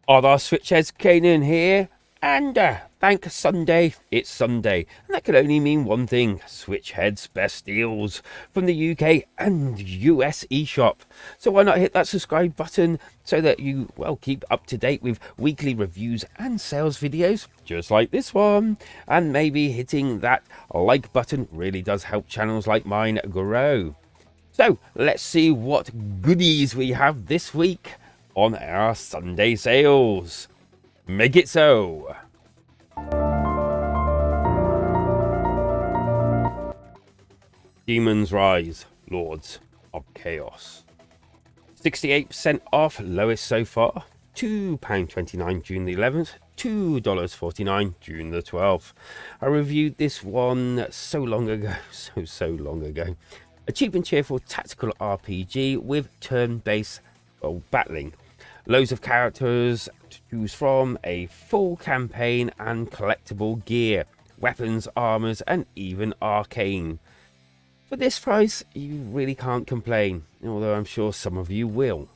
Other switchheads came in here, and thank Sunday, it's Sunday, and that could only mean one thing: switchheads best deals from the UK and US eShop. So why not hit that subscribe button so that you keep up to date with weekly reviews and sales videos just like this one, and maybe hitting that like button really does help channels like mine grow. So let's see what goodies we have this week on our Sunday sales. Make it so. Demons Rise, Lords of Chaos. 68% off, lowest so far. £2.29 June the 11th, $2.49 June the 12th. I reviewed this one so long ago, so long ago. A cheap and cheerful tactical RPG with turn-based battling. Loads of characters to choose from, a full campaign and collectible gear, weapons, armors, and even arcane. For this price, you really can't complain, although I'm sure some of you will.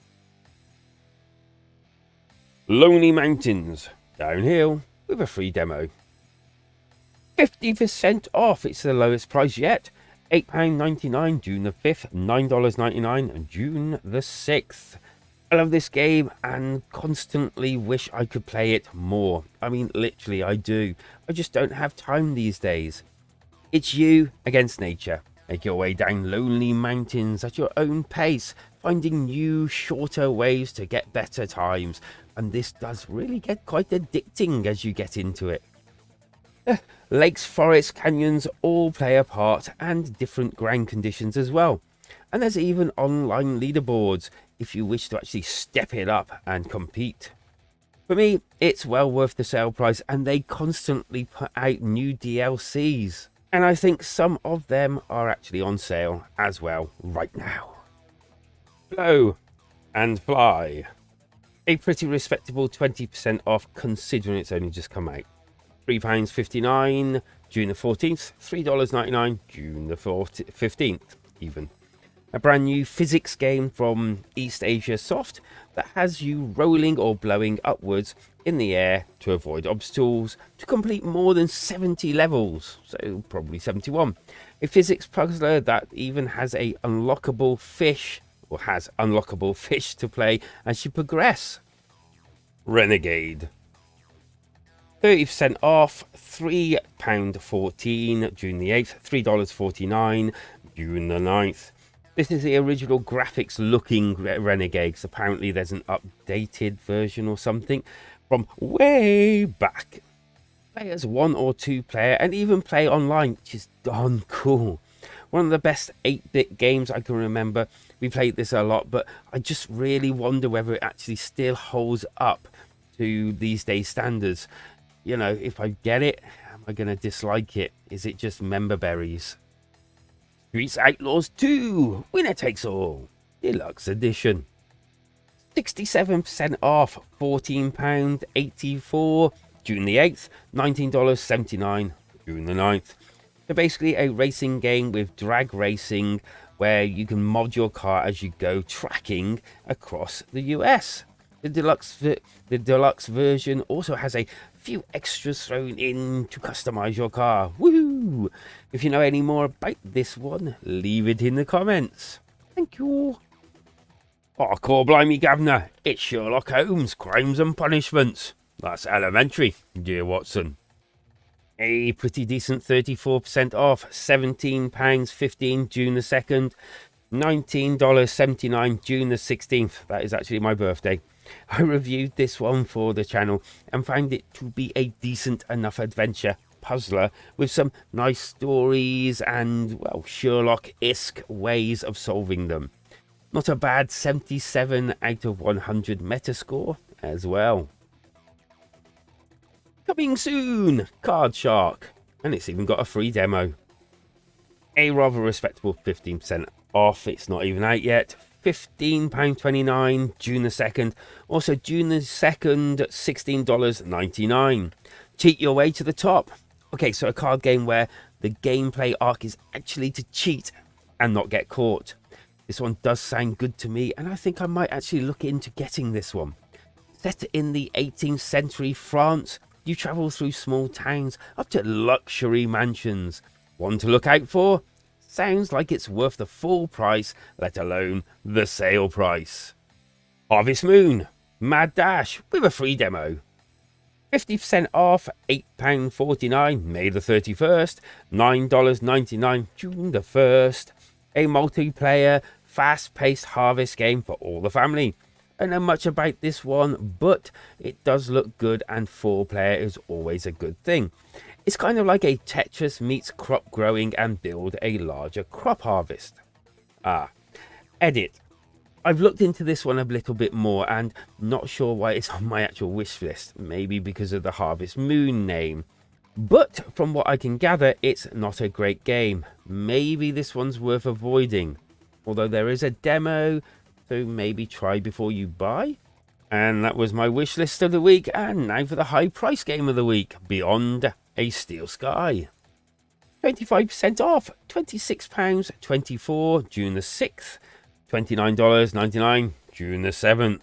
Lonely Mountains, downhill with a free demo. 50% off, it's the lowest price yet. £8.99 June the 5th, $9.99 June the 6th. I love this game and constantly wish I could play it more. I mean, literally, I do. I just don't have time these days. It's you against nature. Make your way down lonely mountains at your own pace, finding new, shorter ways to get better times. And this does really get quite addicting as you get into it. Lakes, forests, canyons all play a part, and different ground conditions as well. And there's even online leaderboards if you wish to actually step it up and compete. For me, it's well worth the sale price, and they constantly put out new DLCs. And I think some of them are actually on sale as well right now. Flow and Fly. A pretty respectable 20% off considering it's only just come out. £3.59 June the 14th, $3.99 June the 15th even. A brand new physics game from East Asia Soft that has you rolling or blowing upwards in the air to avoid obstacles to complete more than 70 levels, so probably 71. A physics puzzler that even has a unlockable fish, or has unlockable fish to play as you progress. Renegade. 30% off, £3.14 June the 8th, $3.49 June the 9th. This is the original graphics looking Renegades. Apparently there's an updated version or something from way back. Play as 1 or 2 player and even play online, which is darn cool. One of the best 8-bit games I can remember. We played this a lot, but I just really wonder whether it actually still holds up to these days standards. You know, if I get it, am I going to dislike it? Is it just member berries? Streets Outlaws 2, Winner Takes All, Deluxe Edition. 67% off, £14.84, June the 8th, $19.79, June the 9th. So basically a racing game with drag racing where you can mod your car as you go tracking across the US. The deluxe version also has a few extras thrown in to customize your car. Woohoo! If you know any more about this one, leave it in the comments. Thank you. Oh, core blimey, Governor, it's Sherlock Holmes, Crimes and Punishments. That's elementary, dear Watson. A pretty decent 34% off, £17.15 June the 2nd, $19.79 June the 16th. That is actually my birthday. I reviewed this one for the channel and found it to be a decent enough adventure puzzler with some nice stories and, well, Sherlock-esque ways of solving them. Not a bad 77 out of 100 Metascore as well. Coming soon, Card Shark, and it's even got a free demo. A rather respectable 15% off, it's not even out yet. £15.29 June the 2nd. Also June the 2nd, $16.99. Cheat your way to the top. Okay, so a card game where the gameplay arc is actually to cheat and not get caught. This one does sound good to me, and I think I might actually look into getting this one. Set in the 18th century France, you travel through small towns up to luxury mansions. One to look out for? Sounds like it's worth the full price, let alone the sale price. Harvest Moon, Mad Dash with a free demo. 50% off, £8.49, May the 31st, $9.99, June the 1st. A multiplayer, fast-paced harvest game for all the family. I don't know much about this one, but it does look good, and 4-player is always a good thing. It's kind of like a Tetris meets crop growing and build a larger crop harvest. Edit. I've looked into this one a little bit more and not sure why it's on my actual wish list. Maybe because of the Harvest Moon name. But from what I can gather, it's not a great game. Maybe this one's worth avoiding. Although there is a demo, so maybe try before you buy. And that was my wish list of the week. And now for the high price game of the week, Beyond a Steel Sky. 25% off, £26.24, June the 6th. $29.99, June the 7th.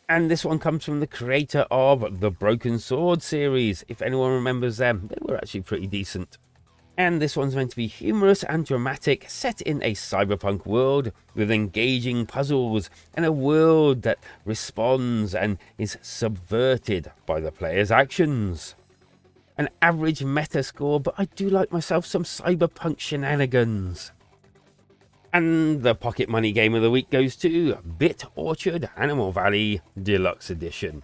And this one comes from the creator of the Broken Sword series. If anyone remembers them, they were actually pretty decent. And this one's meant to be humorous and dramatic, set in a cyberpunk world with engaging puzzles and a world that responds and is subverted by the player's actions. An average meta score, but I do like myself some cyberpunk shenanigans. And the pocket money game of the week goes to Bit Orchard Animal Valley Deluxe Edition.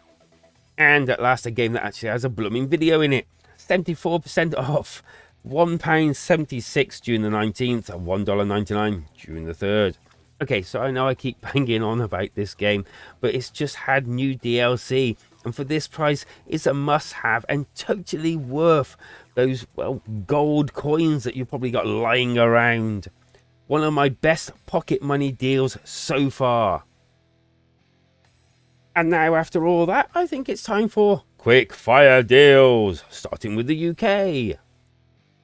And at last, a game that actually has a blooming video in it. 74% off. £1.76 June the 19th, $1.99 June the 3rd. Okay, so I know I keep banging on about this game, but it's just had new DLC. And for this price, it's a must-have and totally worth those, well, gold coins that you've probably got lying around. One of my best pocket money deals so far. And now after all that, I think it's time for quick fire deals, starting with the UK.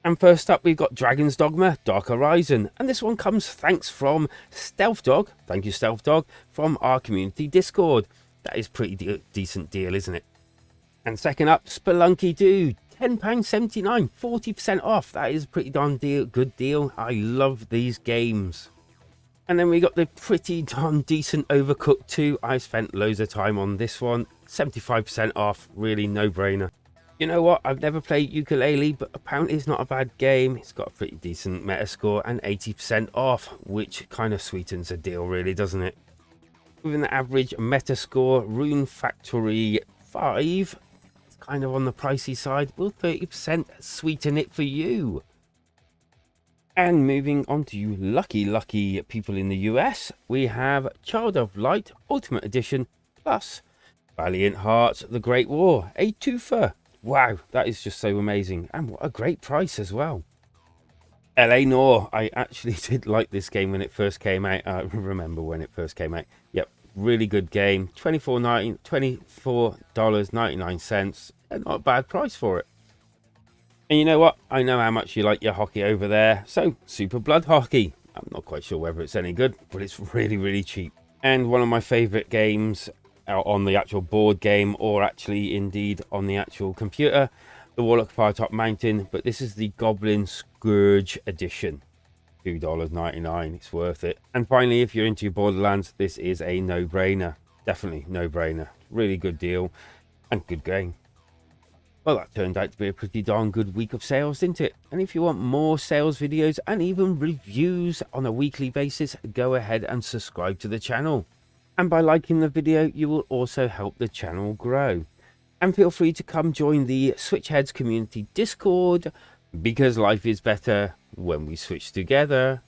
And first up, we've got Dragon's Dogma Dark Horizon, and this one comes thanks from Stealth Dog. Thank you, Stealth Dog, from our community Discord. That is pretty decent deal, isn't it? And second up, Spelunky 2. £10.79, 40% off. That is a pretty darn good deal. I love these games. And then we got the pretty darn decent Overcooked 2. I spent loads of time on this one. 75% off. Really no-brainer. You know what? I've never played ukulele, but apparently it's not a bad game. It's got a pretty decent metascore and 80% off, which kind of sweetens the deal, really, doesn't it? With an average metascore, Rune Factory 5... kind of on the pricey side. Will 30% sweeten it for you? And moving on to you lucky people in the US, we have Child of Light Ultimate Edition plus Valiant Hearts The Great War, a twofer. Wow, that is just so amazing, and what a great price as well. LA Noire, I actually did like this game when it first came out. I remember when it first came out. Yep, really good game. $24.99, and not a bad price for it. And you know what? I know how much you like your hockey over there. So, Super Blood Hockey. I'm not quite sure whether it's any good, but it's really cheap. And one of my favourite games on the actual board game, or actually indeed on the actual computer, the Warlock Firetop Mountain. But this is the Goblin Scourge Edition. $2.99. It's worth it. And finally, if you're into Borderlands, this is a no-brainer. Definitely no-brainer. Really good deal and good game. Well, that turned out to be a pretty darn good week of sales, didn't it? And if you want more sales videos and even reviews on a weekly basis, go ahead and subscribe to the channel. And by liking the video, you will also help the channel grow. And feel free to come join the Switchheads community Discord, because life is better when we switch together.